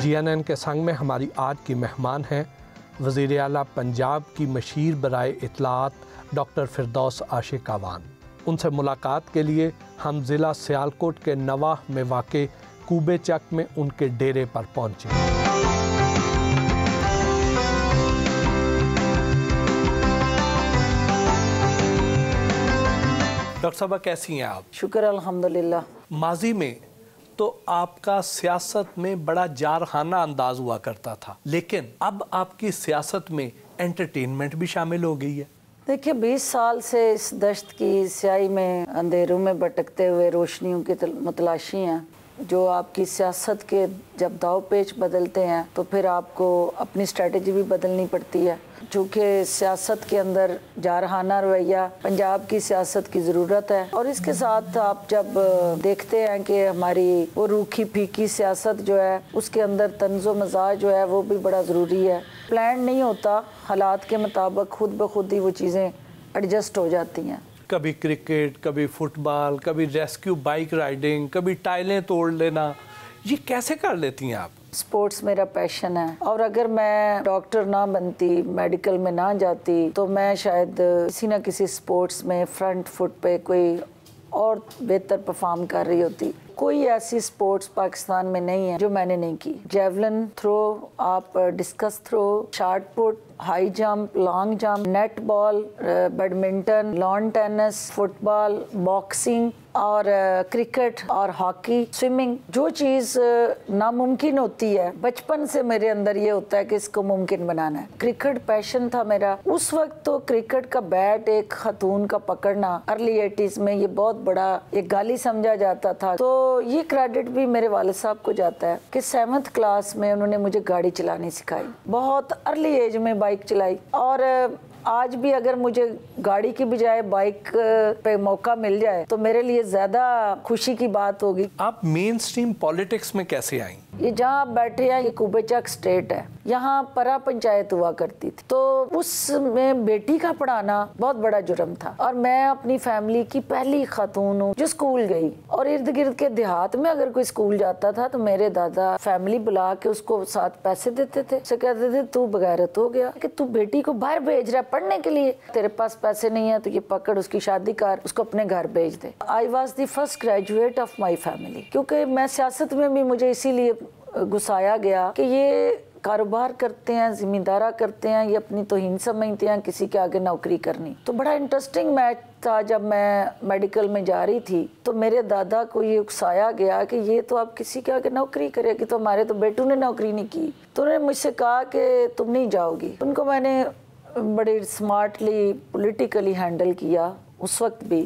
GNN के संग में हमारी आज की मेहमान हैं वज़ीर आला पंजाब की मशीर बराए इत्तलात डॉक्टर फिरदौस आशिक आवान। उनसे मुलाकात के लिए हम ज़िला सियालकोट के नवाह में वाक़े कूबे चक में उनके डेरे पर पहुँचे। डॉक्टर साहब कैसी हैं आप? शुक्र अल्हम्दुलिल्लाह। माजी में तो आपका सियासत में बड़ा जारहाना अंदाज हुआ करता था, लेकिन अब आपकी सियासत में एंटरटेनमेंट भी शामिल हो गई है। देखिए 20 साल से इस दश्त की स्याही में अंधेरों में भटकते हुए रोशनियों की मतलाशी हैं। जो आपकी सियासत के जब दाव पेच बदलते हैं तो फिर आपको अपनी स्ट्रेटजी भी बदलनी पड़ती है। चूँकि सियासत के अंदर जारहाना रवैया पंजाब की सियासत की ज़रूरत है, और इसके साथ आप जब देखते हैं कि हमारी वो रूखी फीकी सियासत जो है उसके अंदर तंज़ो मज़ाज जो है वो भी बड़ा ज़रूरी है। प्लान नहीं होता, हालात के मुताबिक खुद ब खुद ही वो चीज़ें एडजस्ट हो जाती हैं। कभी क्रिकेट, कभी फुटबॉल, कभी रेस्क्यू बाइक राइडिंग, कभी टाइलें तोड़ लेना, ये कैसे कर लेती हैं आप? स्पोर्ट्स मेरा पैशन है, और अगर मैं डॉक्टर ना बनती, मेडिकल में ना जाती, तो मैं शायद किसी ना किसी स्पोर्ट्स में फ्रंट फुट पे कोई और बेहतर परफॉर्म कर रही होती। कोई ऐसी स्पोर्ट्स पाकिस्तान में नहीं है जो मैंने नहीं की। जेवलिन थ्रो, आप discus throw, shot put, high jump, long jump, netball, badminton, lawn tennis, football, boxing और क्रिकेट और हॉकी, स्विमिंग। जो चीज़ नामुमकिन होती है बचपन से मेरे अंदर ये होता है कि इसको मुमकिन बनाना है। क्रिकेट पैशन था मेरा। उस वक्त तो क्रिकेट का बैट एक खातून का पकड़ना अर्ली 80s में ये बहुत बड़ा एक गाली समझा जाता था। तो ये क्रेडिट भी मेरे वालिद साहब को जाता है कि 7th क्लास में उन्होंने मुझे गाड़ी चलानी सिखाई। बहुत अर्ली एज में बाइक चलाई, और आज भी अगर मुझे गाड़ी की बजाय बाइक पे मौका मिल जाए तो मेरे लिए ज़्यादा खुशी की बात होगी। आप मेन स्ट्रीम पॉलिटिक्स में कैसे आई? ये जहाँ आप बैठे हैं ये कूबे चक स्टेट है, यहाँ परा पंचायत हुआ करती थी, तो उसमें बेटी का पढ़ाना बहुत बड़ा जुर्म था। और मैं अपनी फैमिली की पहली खातून हूँ जो स्कूल गई, और इर्द गिर्द के देहात में अगर कोई स्कूल जाता था तो मेरे दादा फैमिली बुला के उसको साथ पैसे देते थे। से कहते थे तू बगैरत हो गया कि तू बेटी को बाहर भेज रहा है पढ़ने के लिए, तेरे पास पैसे नहीं है तो ये पकड़ उसकी शादी कर, उसको अपने घर भेज दे। I was the first graduate of my family, क्योंकि मैं सियासत में भी मुझे इसीलिए घुसाया गया कि ये कारोबार करते हैं, जिम्मेदारा करते हैं, ये अपनी तौहीन समझते हैं किसी के आगे नौकरी करनी। तो बड़ा इंटरेस्टिंग मैच था। जब मैं मेडिकल में जा रही थी तो मेरे दादा को ये उकसाया गया कि ये तो आप किसी के आगे नौकरी करेगी, तो हमारे तो बेटू ने नौकरी नहीं की। तो उन्होंने मुझसे कहा कि तुम नहीं जाओगी। उनको मैंने बड़ी स्मार्टली पॉलिटिकली हैंडल किया उस वक्त भी।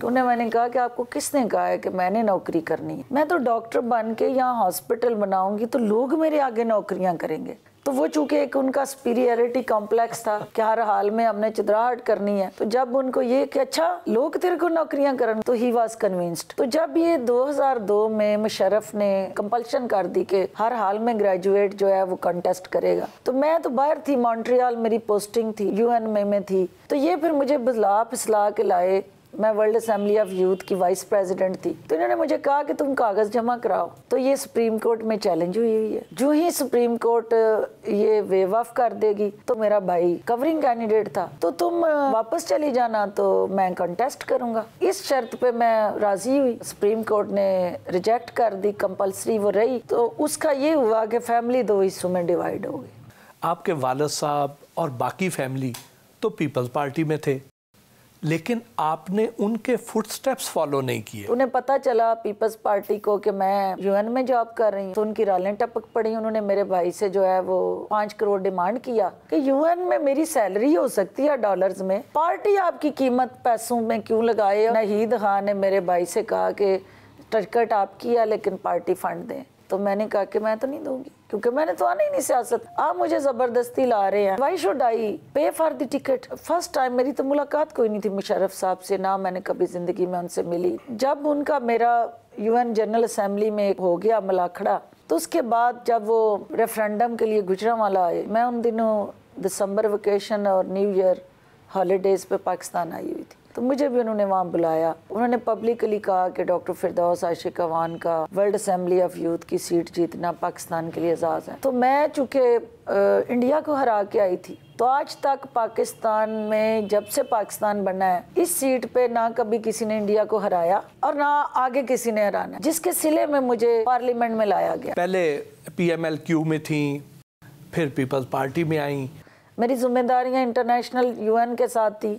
उन्हें मैंने कहा कि आपको किसने कहा है कि मैंने नौकरी करनी है? मैं तो डॉक्टर बन के यहाँ हॉस्पिटल बनाऊंगी तो लोग मेरे आगे नौकरियां करेंगे। तो वो चूंकि एक उनका सुपीरियरिटी कॉम्प्लेक्स था कि हर हाल में हमने चिदराहट करनी है, तो जब उनको ये कि अच्छा लोग तेरे को नौकरियां करन, तो ही वाज कन्विंस्ड। तो जब ये 2002 में मुशर्रफ ने कंपल्शन कर दी कि हर हाल में ग्रेजुएट जो है वो कंटेस्ट करेगा, तो मैं तो बाहर थी, मॉन्ट्रियल मेरी पोस्टिंग थी, UN में थी। तो ये फिर मुझे बदला फिसला के लाए। मैं वर्ल्ड असेंबली ऑफ यूथ की वाइस प्रेसिडेंट थी, तो इन्होंने मुझे कहा कि तुम कागज जमा कराओ। तो ये सुप्रीम कोर्ट में चैलेंज हुई है। जो ही सुप्रीम कोर्ट ये वेव ऑफ कर देगी, तो मेरा भाई कवरिंग कैंडिडेट था, तो तुम वापस चली जाना तो मैं कंटेस्ट करूंगा। इस शर्त पे मैं राजी हुई। सुप्रीम कोर्ट ने रिजेक्ट कर दी, कंपल्सरी वो रही। तो उसका ये हुआ कि फैमिली 2 हिस्सों में डिवाइड हो गई। आपके वालिद साहब और बाकी फैमिली तो पीपल्स पार्टी में थे, लेकिन आपने उनके फुटस्टेप्स फॉलो नहीं किए। उन्हें पता चला पीपल्स पार्टी को कि मैं UN में जॉब कर रही हूँ, तो उनकी रालें टपक पड़ी। उन्होंने मेरे भाई से जो है वो 5 करोड़ डिमांड किया कि UN में मेरी सैलरी हो सकती है डॉलर्स में, पार्टी आपकी कीमत पैसों में क्यों लगाए। नहीद खान ने मेरे भाई से कहा कि टिकट आपकी है लेकिन पार्टी फंड दें। तो मैंने कहा कि मैं तो नहीं दूंगी, क्योंकि मैंने तो आना ही नहीं सियासत, आप मुझे जबरदस्ती ला रहे हैं। वाई शुड आई पे for the ticket? First time मेरी तो मुलाकात कोई नहीं थी मुशर्रफ साहब से, ना मैंने कभी जिंदगी में उनसे मिली। जब उनका मेरा UN जनरल असेंबली में हो गया मुलाखड़ा, तो उसके बाद जब वो रेफरेंडम के लिए गुजरांवाला आए, मैं उन दिनों दिसंबर वेकेशन और न्यू ईयर हॉलीडेज पे पाकिस्तान आई हुई थी। तो मुझे भी उन्होंने वहाँ बुलाया। उन्होंने पब्लिकली कहा कि डॉक्टर फिरदौस आशिक अवान का वर्ल्ड असेंबली ऑफ यूथ की सीट जीतना पाकिस्तान के लिए एजाज़ है। तो मैं चूँकि इंडिया को हरा के आई थी, तो आज तक पाकिस्तान में जब से पाकिस्तान बना है इस सीट पे ना कभी किसी ने इंडिया को हराया और ना आगे किसी ने हराना, जिसके सिले में मुझे पार्लियामेंट में लाया गया। पहले PMLQ में थी, फिर पीपल्स पार्टी में आई। मेरी जिम्मेदारियां इंटरनेशनल UN के साथ थी।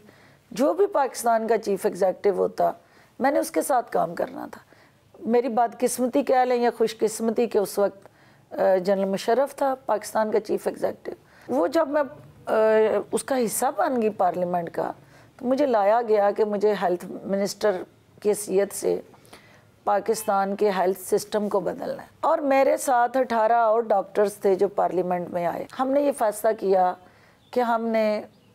जो भी पाकिस्तान का चीफ एग्जीक्यूटिव होता, मैंने उसके साथ काम करना था। मेरी बदकिस्मती कह लें या खुशकिस्मती के उस वक्त जनरल मुशर्रफ था पाकिस्तान का चीफ एग्जीक्यूटिव। वो जब मैं उसका हिस्सा बन गई पार्लियामेंट का, तो मुझे लाया गया कि मुझे हेल्थ मिनिस्टर की हैसियत से पाकिस्तान के हेल्थ सिस्टम को बदलना है। और मेरे साथ 18 और डॉक्टर्स थे जो पार्लियामेंट में आए। हमने ये फैसला किया कि हमने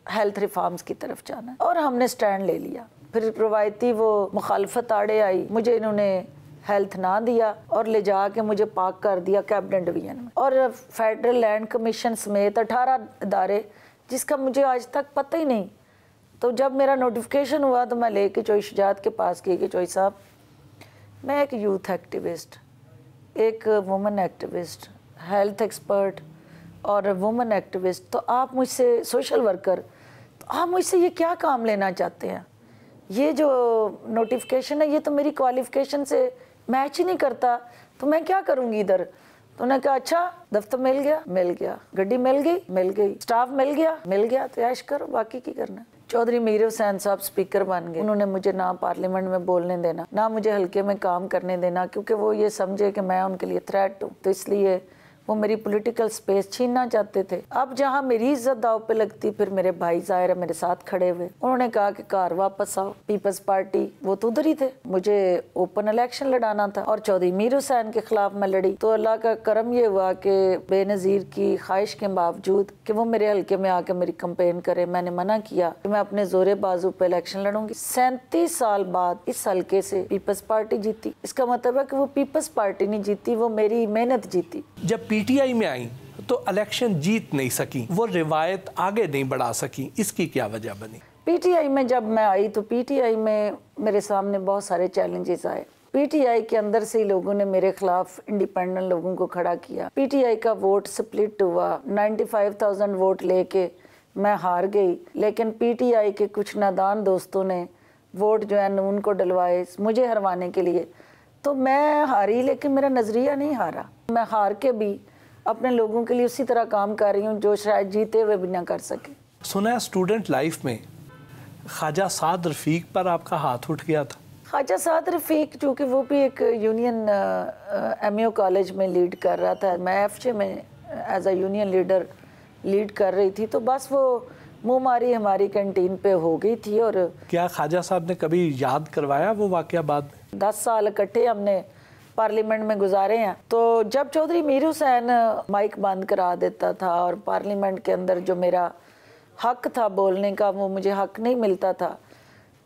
हेल्थ रिफॉर्म्स की तरफ जाना है और हमने स्टैंड ले लिया। फिर रवायती वो मुखालफत आड़े आई, मुझे इन्होंने हेल्थ ना दिया और ले जा के मुझे पाक कर दिया कैबिनेट डिवीजन में। और फेडरल लैंड कमीशन समेत 18 इदारे जिसका मुझे आज तक पता ही नहीं। तो जब मेरा नोटिफिकेशन हुआ तो मैं लेके चोई शुजात के पास गई कि चोई साहब, मैं एक यूथ एक्टिविस्ट, एक वुमेन एक्टिविस्ट, हेल्थ एक्सपर्ट और वुमेन एक्टिविस्ट, तो आप मुझसे सोशल वर्कर, तो आप मुझसे ये क्या काम लेना चाहते हैं? ये जो नोटिफिकेशन है ये तो मेरी क्वालिफिकेशन से मैच ही नहीं करता, तो मैं क्या करूँगी इधर? तो उन्होंने कहा अच्छा दफ्तर मिल गया, गड्डी मिल गई, स्टाफ मिल गया, तो ऐश करो, बाकी की करना। चौधरी मीर हुसैन साहब स्पीकर बन गए। उन्होंने मुझे ना पार्लियामेंट में बोलने देना, ना मुझे हल्के में काम करने देना, क्योंकि वो ये समझे कि मैं उनके लिए थ्रेट हूँ, तो इसलिए वो मेरी पॉलिटिकल स्पेस छीनना चाहते थे। अब जहाँ मेरी इज्जत दाव पे लगती, फिर मेरे भाई ज़ाहिर मेरे साथ खड़े हुए, उन्होंने कहा कि कार वापस आओ। पीपल्स पार्टी वो तो उधर ही थे, मुझे ओपन इलेक्शन लड़ाना था और चौधरी मीर हुसैन के खिलाफ मैं लड़ी। तो अल्लाह का करम ये हुआ कि बेनज़ीर की ख्वाहिश के बावजूद कि वो मेरे हल्के में आके मेरी कंपेन करे, मैंने मना किया कि मैं अपने जोरे बाजू पे इलेक्शन लड़ूंगी। 37 साल बाद इस हल्के से पीपल्स पार्टी जीती। इसका मतलब है कि वो पीपल्स पार्टी नहीं जीती, वो मेरी मेहनत जीती। जब PTI में आई तो इलेक्शन जीत नहीं सकी, वो रिवायत आगे नहीं बढ़ा सकी, इसकी क्या वजह बनी? PTI में जब मैं आई तो PTI में मेरे सामने बहुत सारे चैलेंजेस आए। PTI के अंदर से ही लोगों ने मेरे खिलाफ इंडिपेंडेंट लोगों को खड़ा किया। PTI का वोट स्प्लिट हुआ, 95,000 वोट लेके मैं हार गई। लेकिन PTI के कुछ नादान दोस्तों ने वोट जो है नून को डलवाए मुझे हरवाने के लिए। तो मैं हारी, लेकिन मेरा नज़रिया नहीं हारा। मैं हार के भी अपने लोगों के लिए उसी तरह काम कर रही हूँ जो शायद जीते हुए भी ना कर सके। सुना है स्टूडेंट लाइफ में ख्वाजा साद रफ़ीक पर आपका हाथ उठ गया था। ख्वाजा साद रफ़ीक चूँकि वो भी एक यूनियन MAO कॉलेज में लीड कर रहा था, मैं FJ में as a union leader lead कर रही थी, तो बस वो मुँह मारी हमारी कैंटीन पे हो गई थी। और क्या ख्वाजा साहब ने कभी याद करवाया वो वाक़या बाद में? 10 साल इकट्ठे हमने पार्लियामेंट में गुजारे हैं। तो जब चौधरी मीर हुसैन माइक बंद करा देता था और पार्लियामेंट के अंदर जो मेरा हक था बोलने का वो मुझे हक नहीं मिलता था,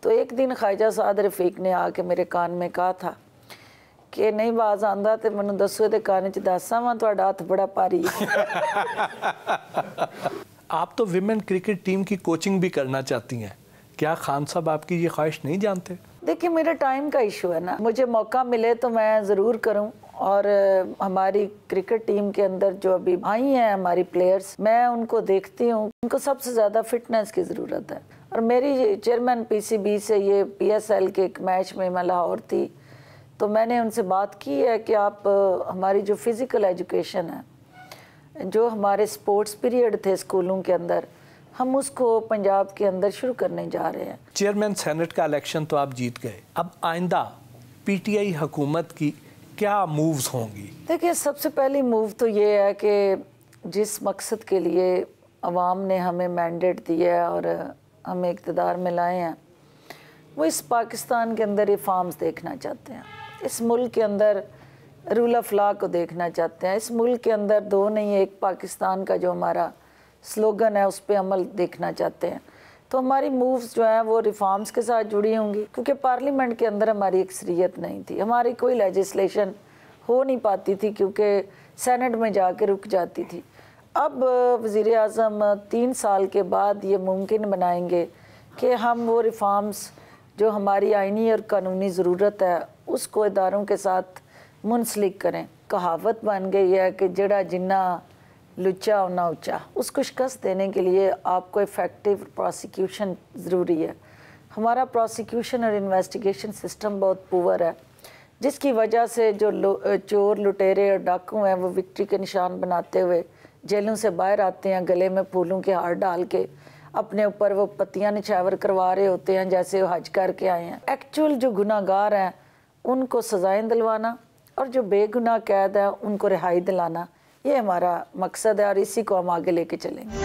तो एक दिन ख्वाजा साद रफ़ीक ने आके मेरे कान में कहा था कि नहीं बाज आंदा तो मैनू दसो दे कान च दसा वा तुहाडा हथ बड़ा भारी है। आप तो विमेन क्रिकेट टीम की कोचिंग भी करना चाहती हैं, क्या खान साहब आपकी ये ख्वाहिश नहीं जानते? देखिए मेरा टाइम का इशू है ना, मुझे मौका मिले तो मैं ज़रूर करूं। और हमारी क्रिकेट टीम के अंदर जो अभी आई हैं हमारी प्लेयर्स, मैं उनको देखती हूं, उनको सबसे ज़्यादा फिटनेस की ज़रूरत है। और मेरी चेयरमैन PCB से ये PSL के एक मैच में मैं लाहौर थी, तो मैंने उनसे बात की है कि आप हमारी जो फिज़िकल एजुकेशन है, जो हमारे स्पोर्ट्स पीरियड थे स्कूलों के अंदर, हम उसको पंजाब के अंदर शुरू करने जा रहे हैं। चेयरमैन सेनेट का इलेक्शन तो आप जीत गए, अब आइंदा PTI हुकूमत की क्या मूव्स होंगी? देखिए सबसे पहली मूव तो ये है कि जिस मकसद के लिए अवाम ने हमें मैंडेट दिया है और हमें इक़्तिदार में लाए हैं, वो इस पाकिस्तान के अंदर रिफॉर्म्स देखना चाहते हैं, इस मुल्क के अंदर रूल ऑफ लॉ को देखना चाहते हैं, इस मुल्क के अंदर दो नहीं एक पाकिस्तान का जो हमारा स्लोगन है उस पर अमल देखना चाहते हैं। तो हमारी मूव्स जो हैं वो रिफॉर्म्स के साथ जुड़ी होंगी, क्योंकि पार्लियामेंट के अंदर हमारी अक्सरियत नहीं थी, हमारी कोई लेजिस्लेशन हो नहीं पाती थी क्योंकि सेनेट में जाके रुक जाती थी। अब वज़ीर आज़म 3 साल के बाद ये मुमकिन बनाएंगे कि हम वो रिफॉर्म्स जो हमारी आइनी और कानूनी ज़रूरत है उसको इदारों के साथ मुंसलिक करें। कहावत बन गई है कि जड़ा जिन्ना लुच्चा उन्ना ऊँचा। उसको शिकस्त देने के लिए आपको इफ़ेक्टिव प्रोसिक्यूशन ज़रूरी है। हमारा प्रोसिक्यूशन और इन्वेस्टिगेशन सिस्टम बहुत पुअर है, जिसकी वजह से जो चोर लुटेरे और डाकू हैं वो विक्ट्री के निशान बनाते हुए जेलों से बाहर आते हैं, गले में फूलों के हार डाल के अपने ऊपर वो पत्तियां निछावर करवा रहे होते हैं जैसे वो हज करके आए हैं। एक्चुअल जो गुनाहगार हैं उनको सज़ाएं दिलवाना और जो बेगुनाह कैद है उनको रिहाई दिलाना, ये हमारा मकसद है और इसी को हम आगे लेके चलेंगे।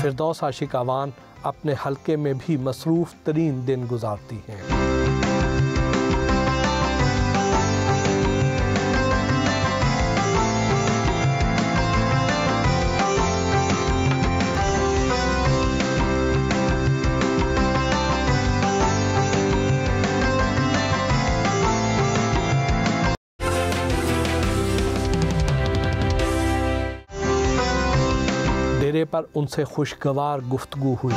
फिरदौस आशिक आवान अपने हलके में भी मसरूफ़ तरीन दिन गुजारती हैं। डेरे पर उनसे खुशगवार गुफ्तगू हुई।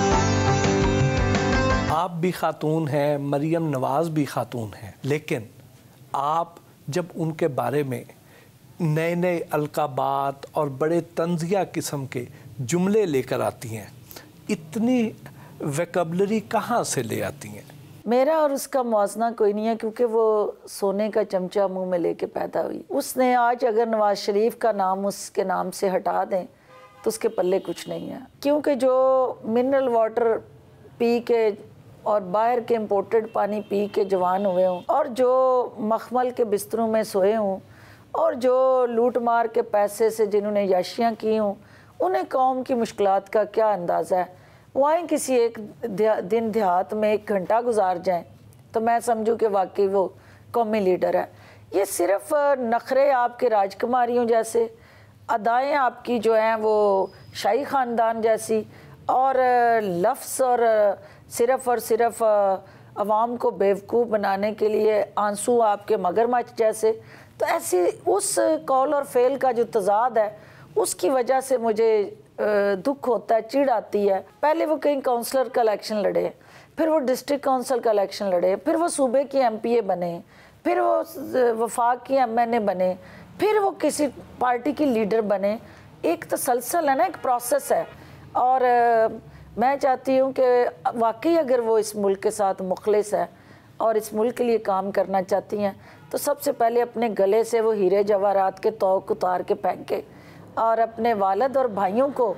आप भी खातून हैं, मरियम नवाज़ भी खातून हैं, लेकिन आप जब उनके बारे में नए नए अलकाबात और बड़े तंज़िया किस्म के जुमले लेकर आती हैं, इतनी वोकैबुलरी कहाँ से ले आती हैं? मेरा और उसका मुआवजना कोई नहीं है, क्योंकि वो सोने का चमचा मुंह में लेके पैदा हुई। उसने आज अगर नवाज शरीफ का नाम उसके नाम से हटा दें तो उसके पल्ले कुछ नहीं है, क्योंकि जो मिनरल वाटर पी के और बाहर के इम्पोर्टेड पानी पी के जवान हुए हों और जो मखमल के बिस्तरों में सोए हों और जो लूट मार के पैसे से जिन्होंने याशियाँ की हों, उन्हें कौम की मुश्किलात का क्या अंदाज़ा है। वो आए किसी एक दिन देहात में 1 घंटा गुजार जाएं तो मैं समझूं कि वाकई वो कौमी लीडर है। ये सिर्फ नखरे आपके राजकुमारियों जैसे, अदाएँ आपकी जो हैं वो शाही ख़ानदान जैसी, और लफ्ज़ और सिर्फ अवाम को बेवकूफ़ बनाने के लिए आंसू आपके मगरमच्छ जैसे। तो ऐसी उस कौल और फेल का जो तज़ाद है उसकी वजह से मुझे दुख होता है, चिढ़ आती है। पहले वो कहीं काउंसलर का इलेक्शन लड़े, फिर वो डिस्ट्रिक्ट काउंसिल का इलेक्शन लड़े, फिर वो सूबे की MPA बने, फिर वो वफाक की MNA बने, फिर वो किसी पार्टी की लीडर बने। एक तसलसल है ना, एक प्रोसेस है। और मैं चाहती हूँ कि वाकई अगर वो इस मुल्क के साथ मुखलिस है और इस मुल्क के लिए काम करना चाहती हैं तो सबसे पहले अपने गले से वो हीरे जवाहरात के तौक उतार के फेंके और अपने वालिद और भाइयों को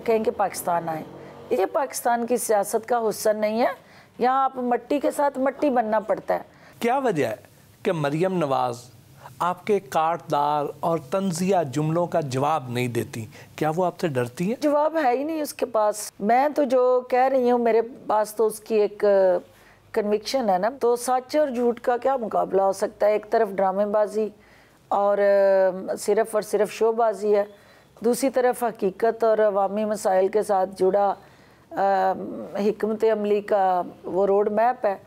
कहें कि पाकिस्तान आए। ये पाकिस्तान की सियासत का हुस्न नहीं है, यहाँ आप मट्टी के साथ मट्टी बनना पड़ता है। क्या वजह है कि मरियम नवाज़ आपके काटदार और तंजिया जुमलों का जवाब नहीं देती? क्या वो आपसे डरती हैं? जवाब है ही नहीं उसके पास। मैं तो जो कह रही हूँ मेरे पास तो उसकी एक कन्विक्शन है ना। तो सच और झूठ का क्या मुकाबला हो सकता है? एक तरफ ड्रामेबाजी और सिर्फ शोबाजी है, दूसरी तरफ हकीकत और अवामी मसाइल के साथ जुड़ा हिकमत अमली का वो रोड मैप है।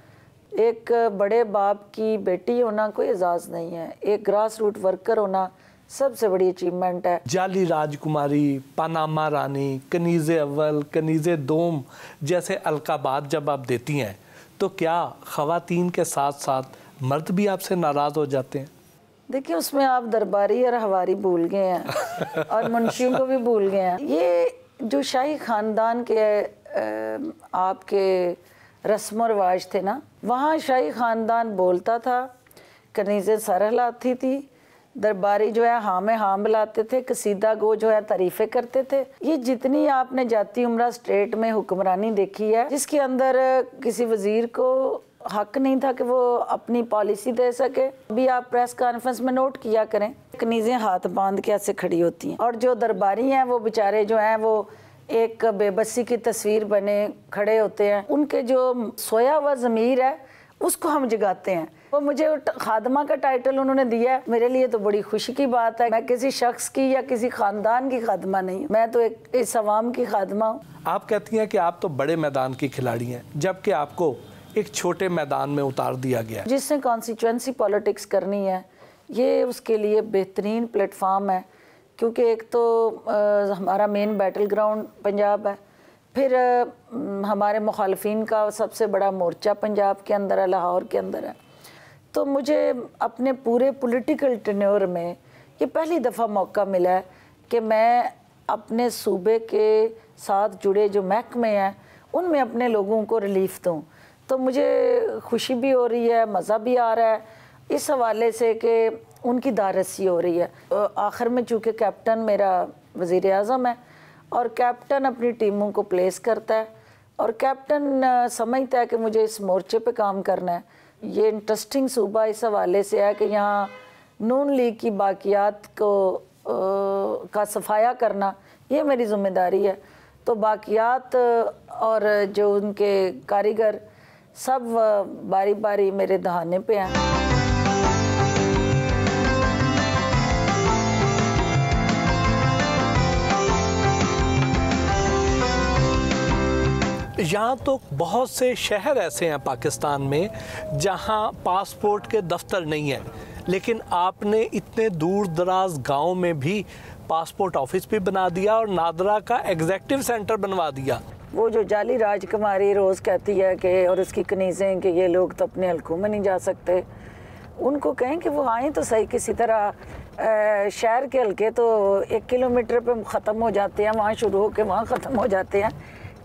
एक बड़े बाप की बेटी होना कोई एजाज़ नहीं है, एक ग्रास रूट वर्कर होना सबसे बड़ी अचीवमेंट है। जाली राजकुमारी, पनामा रानी, कनीज़े अव्वल, कनीज़े दोम जैसे अलकाबात जब आप देती हैं तो क्या ख़वातीन के साथ साथ मर्द भी आपसे नाराज़ हो जाते हैं? देखिए, उसमें आप दरबारी और हवारी भूल गए हैं और मुंशियों को भी भूल गए हैं। ये जो शाही ख़ानदान के आपके रस्म और रिवाज थे ना, वहाँ शाही ख़ानदान बोलता था, कनीज़ें सर हिलाती थी, दरबारी जो है हाँ में हाँ मिलाते थे, कसीदा गो जो है तारीफ़ें करते थे। ये जितनी आपने जाती उम्रा स्टेट में हुक्मरानी देखी है, जिसके अंदर किसी वज़ीर को हक नहीं था कि वो अपनी पॉलिसी दे सके। अभी आप प्रेस कॉन्फ्रेंस में नोट किया करें, कनीज़ें हाथ बांध के ऐसे खड़ी होती हैं और जो दरबारी हैं वो बेचारे जो हैं वो एक बेबसी की तस्वीर बने खड़े होते हैं। उनके जो सोया हुआ ज़मीर है उसको हम जगाते हैं। वो मुझे खादमा का टाइटल उन्होंने दिया है, मेरे लिए तो बड़ी खुशी की बात है। मैं किसी शख्स की या किसी ख़ानदान की खादमा नहीं, मैं तो एक इस अवाम की खादमा हूँ। आप कहती हैं कि आप तो बड़े मैदान की खिलाड़ी हैं, जबकि आपको एक छोटे मैदान में उतार दिया गया है। जिसने कॉन्स्टिट्यूएंसी पॉलिटिक्स करनी है, ये उसके लिए बेहतरीन प्लेटफार्म है क्योंकि एक तो हमारा मेन बैटल ग्राउंड पंजाब है, फिर हमारे मुखालफिन का सबसे बड़ा मोर्चा पंजाब के अंदर है, लाहौर के अंदर है। तो मुझे अपने पूरे पॉलिटिकल टेन्योर में ये पहली दफ़ा मौका मिला है कि मैं अपने सूबे के साथ जुड़े जो महकमे हैं उनमें अपने लोगों को रिलीफ दूँ। तो मुझे खुशी भी हो रही है, मज़ा भी आ रहा है इस हवाले से कि उनकी दारसी हो रही है। आखिर में चूँकि कैप्टन मेरा वज़ीर आज़म है और कैप्टन अपनी टीमों को प्लेस करता है और कैप्टन समझता है कि मुझे इस मोर्चे पे काम करना है। ये इंटरेस्टिंग सूबा इस हवाले से है कि यहाँ नून लीग की बाकियात को का सफाया करना ये मेरी ज़िम्मेदारी है। तो बाकियात और जो उनके कारीगर सब बारी बारी मेरे दहाने पे हैं। यहाँ तो बहुत से शहर ऐसे हैं पाकिस्तान में जहाँ पासपोर्ट के दफ्तर नहीं है, लेकिन आपने इतने दूर दराज गाँव में भी पासपोर्ट ऑफिस भी बना दिया और नादरा का एग्जेक्टिव सेंटर बनवा दिया। वो जो जाली राजकुमारी रोज़ कहती है कि और उसकी कनीज़ें कि ये लोग तो अपने हल्कों में नहीं जा सकते, उनको कहें कि वो आएँ तो सही किसी तरह। शहर के हल्के तो 1 किलोमीटर पे ख़त्म हो जाते हैं, वहाँ शुरू होकर वहाँ ख़त्म हो जाते हैं।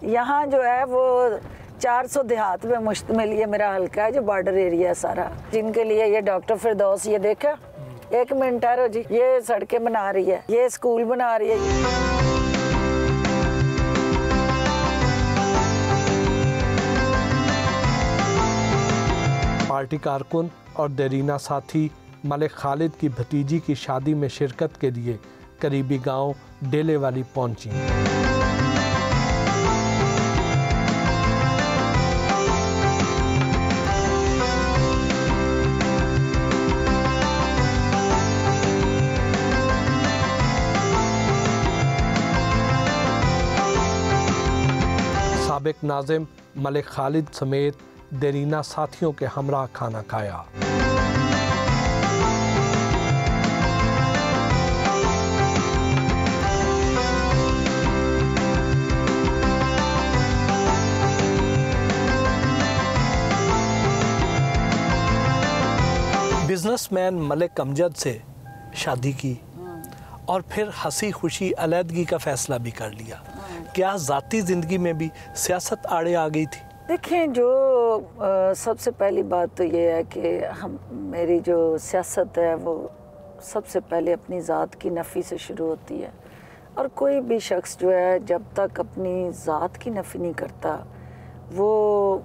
यहाँ जो है वो 400 देहात में मुश्तमिल ये मेरा हल्का है जो बॉर्डर एरिया है सारा, जिनके लिए ये डॉक्टर फिरदौस, ये देखा 1 मिनट ठहरो जी, ये सड़कें बना रही है, ये स्कूल बना रही है। पार्टी कारकुन और देरीना साथी मलिक खालिद की भतीजी की शादी में शिरकत के लिए करीबी गांव डेले वाली पहुंची। साबिक नाज़िम मलिक खालिद समेत देरीना साथियों के हमरा खाना खाया। बिजनेसमैन मलिक अमजद से शादी की और फिर हंसी खुशी अलहदगी का फैसला भी कर लिया। क्या ज़ाती ज़िंदगी में भी सियासत आड़े आ गई थी? देखें, जो सबसे पहली बात तो ये है कि मेरी जो सियासत है वो सबसे पहले अपनी ज़ात की नफ़ी से शुरू होती है, और कोई भी शख्स जो है जब तक अपनी ज़ात की नफ़ी नहीं करता वो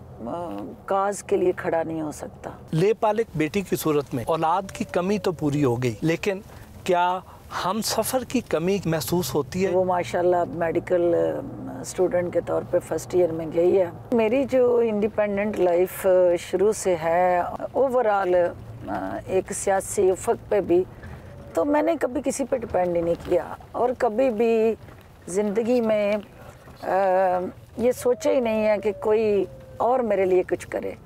काज के लिए खड़ा नहीं हो सकता। लेपालिक बेटी की सूरत में औलाद की कमी तो पूरी हो गई, लेकिन क्या हम सफ़र की कमी महसूस होती है? वो माशाल्लाह मेडिकल स्टूडेंट के तौर पे फर्स्ट ईयर में गई है। मेरी जो इंडिपेंडेंट लाइफ शुरू से है, ओवरऑल एक सियासी उफक पे भी, तो मैंने कभी किसी पे डिपेंड ही नहीं किया और कभी भी ज़िंदगी में ये सोचा ही नहीं है कि कोई और मेरे लिए कुछ करे।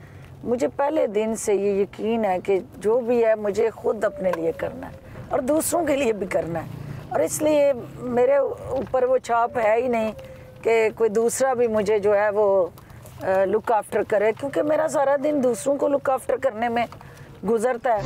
मुझे पहले दिन से ये यकीन है कि जो भी है मुझे खुद अपने लिए करना है और दूसरों के लिए भी करना है, और इसलिए मेरे ऊपर वो छाप है ही नहीं कि कोई दूसरा भी मुझे जो है वो लुक आफ्टर करे, क्योंकि मेरा सारा दिन दूसरों को लुक आफ्टर करने में गुजरता है।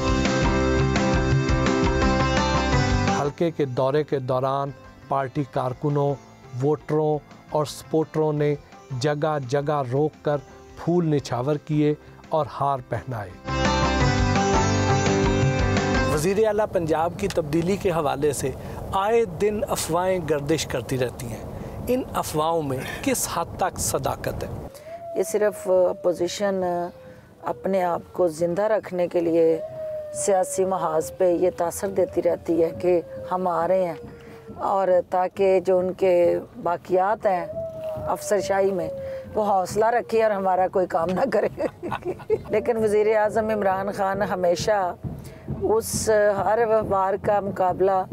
हल्के के दौरे के दौरान पार्टी कारकुनों, वोटरों और सपोर्टरों ने जगह जगह रोककर फूल निछावर किए और हार पहनाए। वज़ीर आला पंजाब की तब्दीली के हवाले से आए दिन अफवाहें गर्दिश करती रहती हैं। इन अफवाहों में किस हद तक सदाकत है? ये सिर्फ अपोजिशन अपने आप को ज़िंदा रखने के लिए सियासी महाज पे ये तासर देती रहती है कि हम आ रहे हैं, और ताकि जो उनके बाकियात हैं अफसरशाही में वो हौसला रखे और हमारा कोई काम ना करे। लेकिन वज़ीर आज़म इमरान ख़ान हमेशा उस हर बार का मुकाबला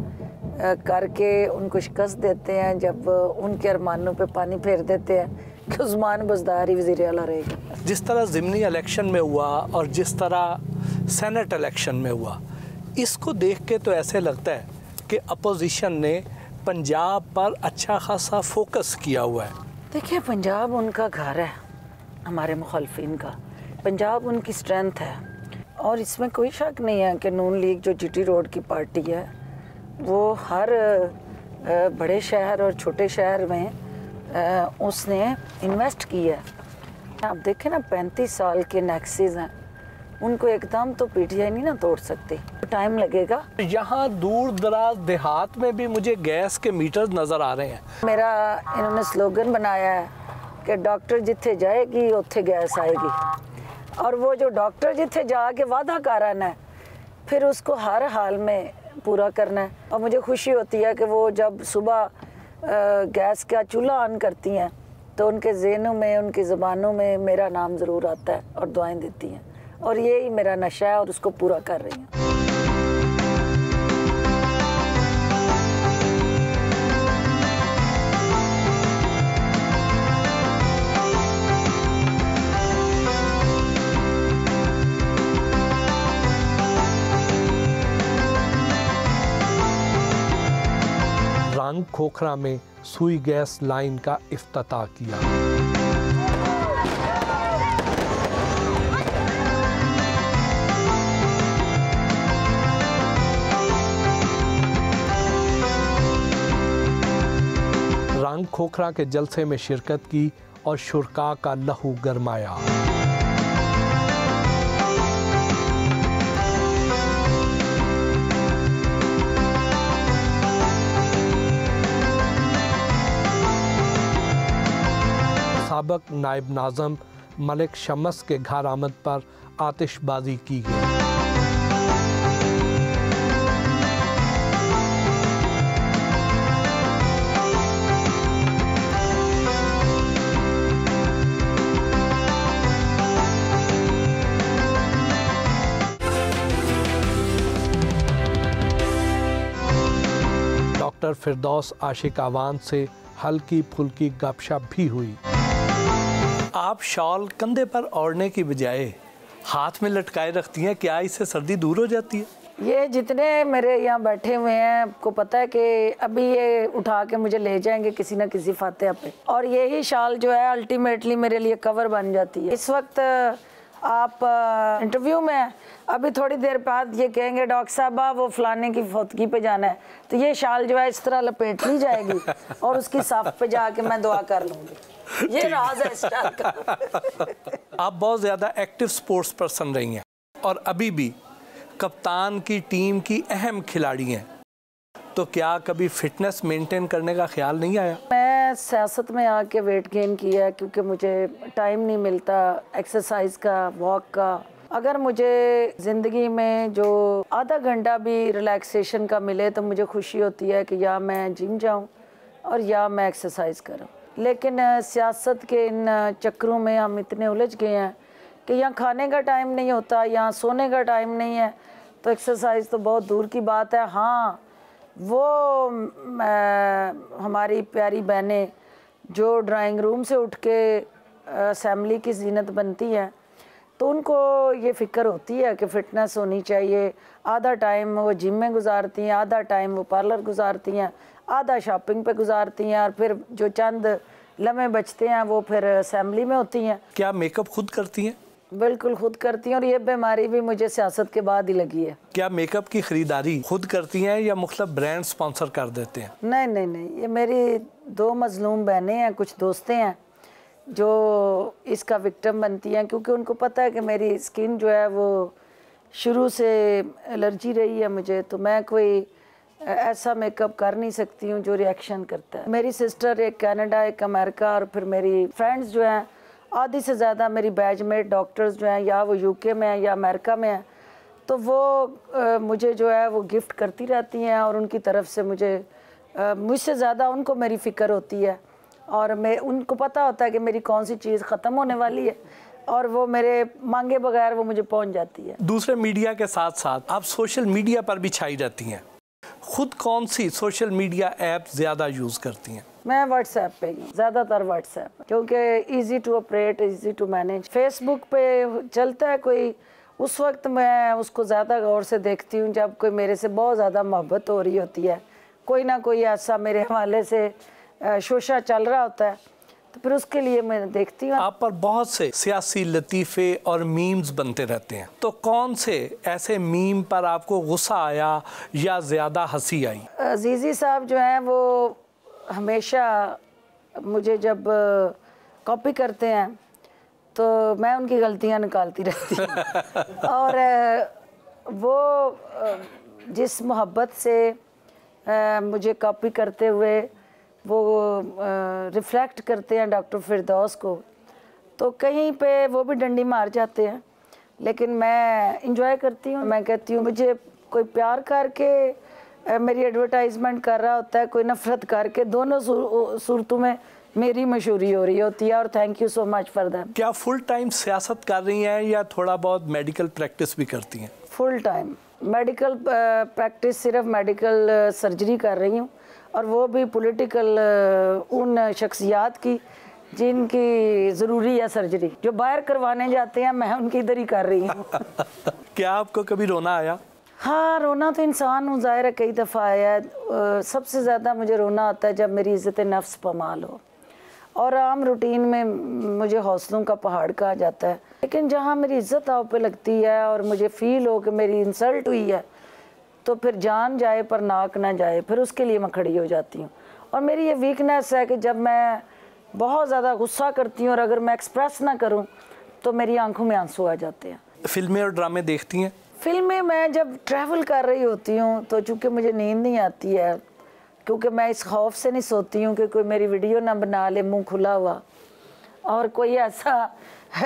करके उनको शिकस्त देते हैं, जब उनके अरमानों पे पानी फेर देते हैं कि उस्मान बुज़दार ही वज़ीर आला रहेगा। जिस तरह ज़िमनी इलेक्शन में हुआ और जिस तरह सेनेट इलेक्शन में हुआ, इसको देख के तो ऐसे लगता है कि अपोजिशन ने पंजाब पर अच्छा खासा फोकस किया हुआ है। देखिए, पंजाब उनका घर है, हमारे मुखालफिन का। पंजाब उनकी स्ट्रेंथ है और इसमें कोई शक नहीं है कि नून लीग जो जीटी रोड की पार्टी है वो हर बड़े शहर और छोटे शहर में उसने इन्वेस्ट किया है। आप देखें ना, 35 साल के नेक्सेस हैं, उनको एकदम तो पीटीआई नहीं ना तोड़ सकती, तो टाइम लगेगा। यहाँ दूर दराज देहात में भी मुझे गैस के मीटर नज़र आ रहे हैं। मेरा इन्होंने स्लोगन बनाया है कि डॉक्टर जिथे जाएगी उत्थे गैस आएगी, और वो जो डॉक्टर जिथे जाके वादा कर रहा है फिर उसको हर हाल में पूरा करना है। और मुझे खुशी होती है कि वो जब सुबह गैस का चूल्हा ऑन करती हैं तो उनके ज़हनों में, उनकी ज़बानों में मेरा नाम ज़रूर आता है और दुआएं देती हैं, और यही मेरा नशा है और उसको पूरा कर रही हैं। रंग खोखरा में सुई गैस लाइन का इफ्तिताह किया। रंग खोखरा के जलसे में शिरकत की और शुरका का लहू गरमाया। साबक नायब नाज़म मलिक शमस के घर आमद पर आतिशबाजी की गई। डॉक्टर फिरदौस आशिक आवान से हल्की फुल्की गपशप भी हुई। आप शॉल कंधे पर ओढ़ने की बजाय हाथ में लटकाए रखती हैं, क्या इससे सर्दी दूर हो जाती है? ये जितने मेरे यहाँ बैठे हुए हैं आपको पता है कि अभी ये उठा के मुझे ले जाएंगे किसी न किसी फातिहा पे, और यही शाल जो है अल्टीमेटली मेरे लिए कवर बन जाती है। इस वक्त आप इंटरव्यू में हैं, अभी थोड़ी देर बाद ये कहेंगे डॉक्टर साहबा वो फलाने की फौतगी पे जाना है, तो ये शाल जो है इस तरह लपेट ली जाएगी और उसकी साफ पे जाके मैं दुआ कर लूँगी। ये राज है इस शाल का। आप बहुत ज़्यादा एक्टिव स्पोर्ट्स पर्सन रही हैं और अभी भी कप्तान की टीम की अहम खिलाड़ी हैं, तो क्या कभी फिटनेस मेंटेन करने का ख्याल नहीं आया? मैं सियासत में आके वेट गेन किया क्योंकि मुझे टाइम नहीं मिलता एक्सरसाइज का, वॉक का। अगर मुझे ज़िंदगी में जो आधा घंटा भी रिलैक्सेशन का मिले तो मुझे खुशी होती है कि या मैं जिम जाऊं और या मैं एक्सरसाइज करूं। लेकिन सियासत के इन चक्करों में हम इतने उलझ गए हैं कि यहाँ खाने का टाइम नहीं होता, यहाँ सोने का टाइम नहीं है, तो एक्सरसाइज तो बहुत दूर की बात है। हाँ, वो हमारी प्यारी बहनें जो ड्राइंग रूम से उठ के असेंबली की जीनत बनती हैं, तो उनको ये फ़िक्र होती है कि फ़िटनेस होनी चाहिए। आधा टाइम वो जिम में गुजारती हैं, आधा टाइम वो पार्लर गुजारती हैं, आधा शॉपिंग पे गुजारती हैं, और फिर जो चंद लम्हे बचते हैं वो फिर असेंबली में होती हैं। क्या मेकअप खुद करती हैं? बिल्कुल खुद करती हैं, और ये बीमारी भी मुझे सियासत के बाद ही लगी है। क्या मेकअप की ख़रीदारी खुद करती हैं या मुख्तलिफ ब्रांड स्पॉन्सर कर देते हैं? नहीं नहीं नहीं, ये मेरी 2 मजलूम बहनें हैं, कुछ दोस्तें हैं जो इसका विक्टिम बनती हैं, क्योंकि उनको पता है कि मेरी स्किन जो है वो शुरू से एलर्जी रही है मुझे, तो मैं कोई ऐसा मेकअप कर नहीं सकती हूँ जो रिएक्शन करता है। मेरी सिस्टर एक कनाडा, एक अमेरिका, और फिर मेरी फ्रेंड्स जो हैं आधी से ज़्यादा मेरी बैचमेट डॉक्टर्स जो हैं या वो यूके में हैं या अमेरिका में हैं, तो वो मुझे जो है वो गिफ्ट करती रहती हैं, और उनकी तरफ से मुझसे ज़्यादा उनको मेरी फ़िक्र होती है, और मैं उनको पता होता है कि मेरी कौन सी चीज़ ख़त्म होने वाली है, और वो मेरे मांगे बगैर वो मुझे पहुंच जाती है। दूसरे मीडिया के साथ साथ आप सोशल मीडिया पर भी छाई रहती हैं, खुद कौन सी सोशल मीडिया ऐप ज़्यादा यूज़ करती हैं? मैं व्हाट्सएप पे ही, ज़्यादातर व्हाट्सएप, क्योंकि easy to operate, easy to manage. Facebook पे चलता है कोई उस वक्त मैं उसको ज़्यादा गौर से देखती हूँ जब कोई मेरे से बहुत ज़्यादा मोहब्बत हो रही होती है, कोई ना कोई ऐसा मेरे हवाले से शोशा चल रहा होता है, तो फिर उसके लिए मैं देखती हूँ। आप पर बहुत से सियासी लतीफ़े और मीम्स बनते रहते हैं, तो कौन से ऐसे मीम पर आपको गुस्सा आया या ज़्यादा हंसी आई? अजीज़ी साहब जो हैं वो हमेशा मुझे जब कॉपी करते हैं तो मैं उनकी गलतियां निकालती रहती हूँ और वो जिस मोहब्बत से मुझे कॉपी करते हुए वो रिफ्लेक्ट करते हैं डॉक्टर फिरदौस को, तो कहीं पे वो भी डंडी मार जाते हैं, लेकिन मैं इंजॉय करती हूँ। मैं कहती हूँ मुझे कोई प्यार करके मेरी एडवर्टाइजमेंट कर रहा होता है, कोई नफरत करके, दोनों सूरतों में मेरी मशहूरी हो रही होती है, और thank you so much for that. क्या फुल टाइम सियासत कर रही हैं या थोड़ा बहुत मेडिकल प्रैक्टिस भी करती हैं? फुल टाइम मेडिकल प्रैक्टिस, सिर्फ मेडिकल सर्जरी कर रही हूँ, और वो भी पॉलिटिकल उन शख्सियात की जिनकी ज़रूरी है सर्जरी, जो बाहर करवाने जाते हैं, मैं उनकी इधर ही कर रही हूँ। क्या आपको कभी रोना आया? हाँ, रोना तो इंसान हूँ, ज़ाहिर है कई दफ़ा आया है। सबसे ज़्यादा मुझे रोना आता है जब मेरी इज़्ज़त नफ्स पमाल हो, और आम रूटीन में मुझे हौसलों का पहाड़ कहा जाता है, लेकिन जहाँ मेरी इज़्ज़त दांव पे लगती है और मुझे फ़ील हो कि मेरी इंसल्ट हुई है, तो फिर जान जाए पर नाक ना जाए, फिर उसके लिए मैं खड़ी हो जाती हूँ। और मेरी ये वीकनेस है कि जब मैं बहुत ज़्यादा गुस्सा करती हूँ और अगर मैं एक्सप्रेस ना करूँ तो मेरी आंखों में आंसू आ जाते हैं। फिल्में और ड्रामे देखती हैं? फिल्में मैं जब ट्रैवल कर रही होती हूँ तो चूँकि मुझे नींद नहीं आती है, क्योंकि मैं इस खौफ से नहीं सोती हूँ कि कोई मेरी वीडियो ना बना ले मुंह खुला हुआ, और कोई ऐसा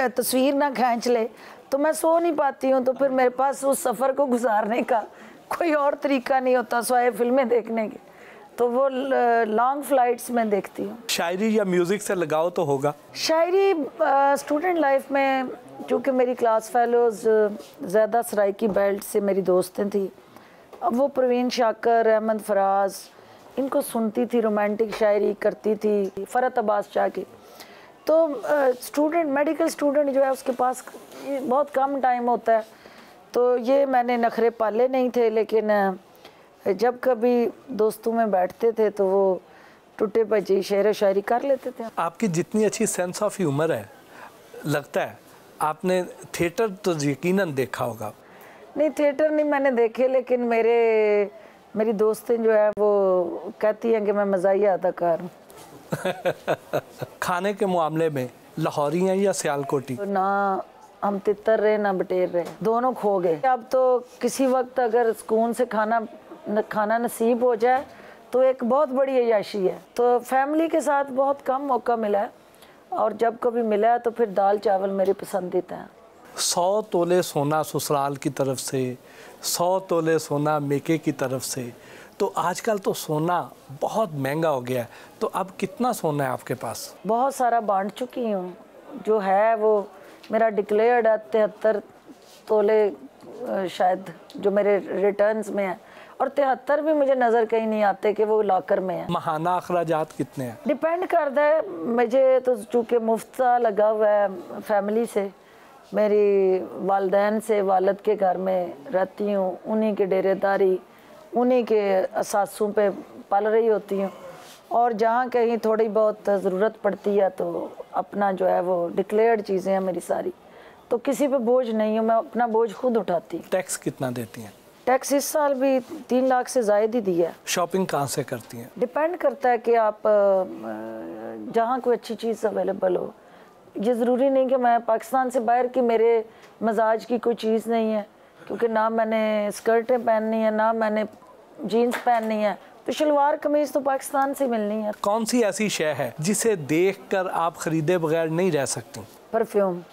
तस्वीर ना खींच ले, तो मैं सो नहीं पाती हूँ। तो फिर मेरे पास उस सफ़र को गुजारने का कोई और तरीका नहीं होता सिवाय फिल्में देखने के, तो वो लॉन्ग फ्लाइट्स में देखती हूँ। शायरी या म्यूज़िक से लगाव तो होगा? शायरी स्टूडेंट लाइफ में, चूँकि मेरी क्लास फेलोज़ ज़्यादा सराइकी बेल्ट से मेरी दोस्तें थी, अब वो परवीन शाकर, अहमद फराज, इनको सुनती थी, रोमांटिक शायरी करती थी, फ़रत अब्बास शाह की। तो स्टूडेंट, मेडिकल स्टूडेंट जो है उसके पास बहुत कम टाइम होता है, तो ये मैंने नखरे पाले नहीं थे, लेकिन जब कभी दोस्तों में बैठते थे तो वो टूटे भजे शेर शायरी कर लेते थे। आपकी जितनी अच्छी सेंस ऑफ ह्यूमर है, लगता है आपने थिएटर तो यकीनन देखा होगा। नहीं, थिएटर नहीं मैंने देखे, लेकिन मेरी दोस्तें जो है वो कहती हैं कि मैं मज़ाहिया अदाकार हूँ। खाने के मामले में लाहौरी हैं या सियालकोटी? तो ना हम तितर रहे ना बटेर रहे, दोनों खो गए। अब तो किसी वक्त अगर सुकून से खाना नसीब हो जाए तो एक बहुत बड़ी अयाशी है। तो फैमिली के साथ बहुत कम मौका मिला है, और जब कभी मिला है तो फिर दाल चावल मेरे पसंदीदा हैं। 100 तोले सोना ससुराल की तरफ से, 100 तोले सोना मेके की तरफ से, तो आजकल तो सोना बहुत महंगा हो गया है, तो अब कितना सोना है आपके पास? बहुत सारा बांट चुकी हूँ, जो है वो मेरा डिक्लेयर्ड है 73 तोले शायद, जो मेरे रिटर्न्स में है, और 73 भी मुझे नज़र कहीं नहीं आते कि वो लॉकर में है। माहाना अखराजात कितने हैं? डिपेंड करता है, मुझे तो चूँकि मुफ्त लगा हुआ है फैमिली से, मेरी वालदैन से, वालिद के घर में रहती हूँ, उन्हीं के डेरेदारी, उन्हीं के असासों पे पल रही होती हूँ, और जहाँ कहीं थोड़ी बहुत ज़रूरत पड़ती है तो अपना जो है वो डिक्लेयर्ड चीज़ें हैं मेरी सारी, तो किसी पे बोझ नहीं हूँ, मैं अपना बोझ खुद उठाती। टैक्स कितना देती हैं? टैक्स इस साल भी 3 लाख से ज़ायद ही दिया है। शॉपिंग कहाँ से करती हैं? डिपेंड करता है कि आप जहाँ कोई अच्छी चीज़ अवेलेबल हो। ये ज़रूरी नहीं कि मैं पाकिस्तान से बाहर की मेरे मजाज की कोई चीज़ नहीं है, क्योंकि ना मैंने स्कर्टें पहननी है, ना मैंने जीन्स पहननी है, तो शलवार कमीज़ तो पाकिस्तान से मिलनी है। कौन सी ऐसी शय है जिसे देखकर आप ख़रीदे बगैर नहीं रह सकती? परफ्यूम।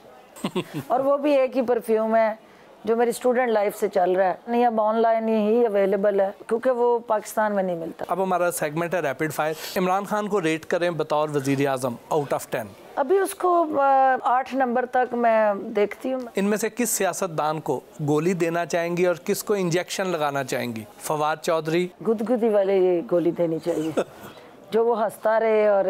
और वो भी एक ही परफ्यूम है जो मेरी स्टूडेंट लाइफ से चल रहा है, नहीं अब ऑनलाइन ही अवेलेबल है, क्योंकि वो पाकिस्तान में नहीं मिलता। अब हमारा सेगमेंट है रैपिड फायर। इमरान खान को रेट करें बतौर वज़ीर आज़म आउट ऑफ 10। अभी उसको 8 नंबर तक मैं देखती हूँ। इनमें से किस सियासतदान को गोली देना चाहेंगी और किसको इंजेक्शन लगाना चाहेंगी? फवाद चौधरी? गुदगुदी वाले गोली देनी चाहिए, जो वो हंसता रहे और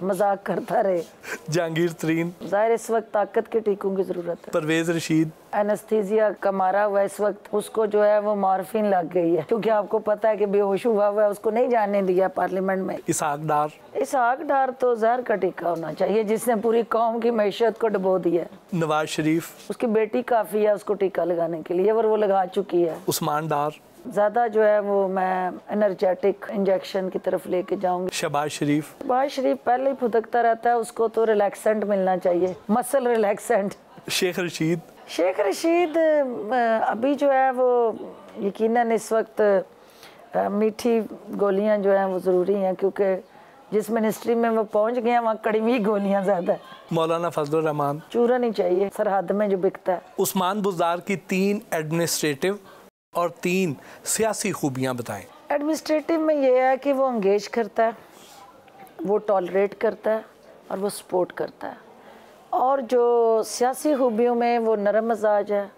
मजाक करता रहे। जहांगीर तरीन? ज़ाहिर इस वक्त ताकत के टीकों की ज़रूरत है। परवेज़ रशीद? एनेस्थीसिया का मारा हुआ इस वक्त, उसको जो है वो मॉर्फिन लग गई है, क्योंकि आपको पता है कि बेहोश हुआ है, उसको नहीं जाने दिया पार्लियामेंट में। इसहाक डार तो जहर का टीका होना चाहिए, जिसने पूरी कौम की मैशत को डुबो दिया। नवाज शरीफ, उसकी बेटी काफ़ी है उसको टीका लगाने के लिए और वो लगा चुकी है। उस्मान डार, ज़्यादा जो है वो मैं एनर्जेटिक इंजेक्शन की तरफ लेके जाऊंगी। शहबाज शरीफ पहले ही फुदकता रहता है, उसको तो रिलैक्सेंट मिलना चाहिए, मसल रिलैक्सेंट। शेख रशीद अभी जो है वो यकीनन इस वक्त मीठी गोलियां जो हैं वो ज़रूरी हैं, क्योंकि जिस मिनिस्ट्री में वो पहुंच गए हैं वहाँ कड़वी गोलियां ज़्यादा है। मौलाना फजलुर रहमान, चूरा नहीं चाहिए सरहद में जो बिकता है। उस्मान बुज़दार की 3 एडमिनिस्ट्रेटिव और 3 सियासी खूबियाँ बताएं। एडमिनिस्ट्रेटिव में ये है कि वो इंगेज करता है, वो टॉलरेट करता है और वो सपोर्ट करता है। और जो सियासी खूबियों में वो नरम मिजाज है,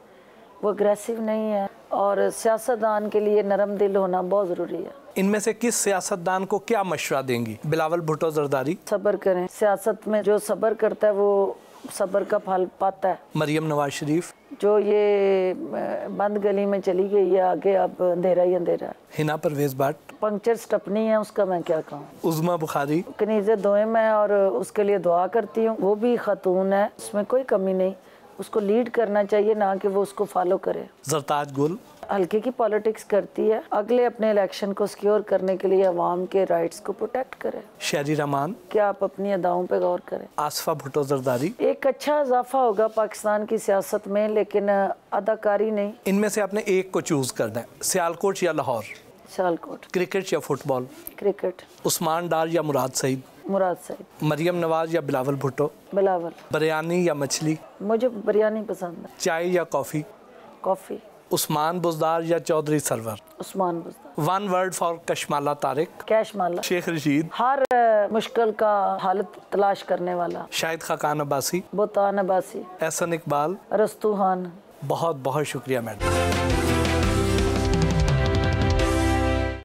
वो अग्रेसिव नहीं है, और सियासतदान के लिए नरम दिल होना बहुत ज़रूरी है। इनमें से किस सियासतदान को क्या मशवरा देंगी? बिलावल भुट्टो जरदारी। सब्र करें, सियासत में जो सब्र करता है वो सब्र का फल पाता है। मरियम नवाज शरीफ, जो ये बंद गली में चली गई है, आगे अब अंधेरा ही अंधेरा है। हिना परवेज भट्ट, पंक्चर स्टपनी है उसका, मैं क्या कहूँ। उज़मा बुखारी, कनीज़े दोए मैं और उसके लिए दुआ करती हूँ। वो भी खातून है, उसमें कोई कमी नहीं, उसको लीड करना चाहिए, ना कि वो उसको फॉलो करे। जरताज गुल, हल्के की पॉलिटिक्स करती है, अगले अपने इलेक्शन को सिक्योर करने के लिए अवाम के राइट्स को प्रोटेक्ट करे। शहरी रहमान, क्या आप अपनी अदाओं पे गौर करें। आसफा भुट्टो जरदारी, एक अच्छा इजाफा होगा पाकिस्तान की सियासत में, लेकिन अदाकारी नहीं। इनमें से आपने एक को चूज करना है, सियालकोट या लाहौर? सियालकोट। क्रिकेट या फुटबॉल? क्रिकेट। उस्मान डार या मुराद सईद? मुराद सईद। मरियम नवाज या बिलावल भुट्टो? बिलावल। बिरयानी या मछली? मुझे बिरयानी पसंद है। चाय या कॉफ़ी? कॉफ़ी। उस्मान बुज़दार या चौधरी सरवर? उस्मान बुज़दार। 1 word for Kashmala Tariq? कैशमाला। शेख रशीद, हर मुश्किल का हल तलाश करने वाला। शाहिद खाकान अब्बासी? बोतान अब्बासी। एहसन इकबाल? रस्तू खान। बहुत बहुत शुक्रिया मैडम।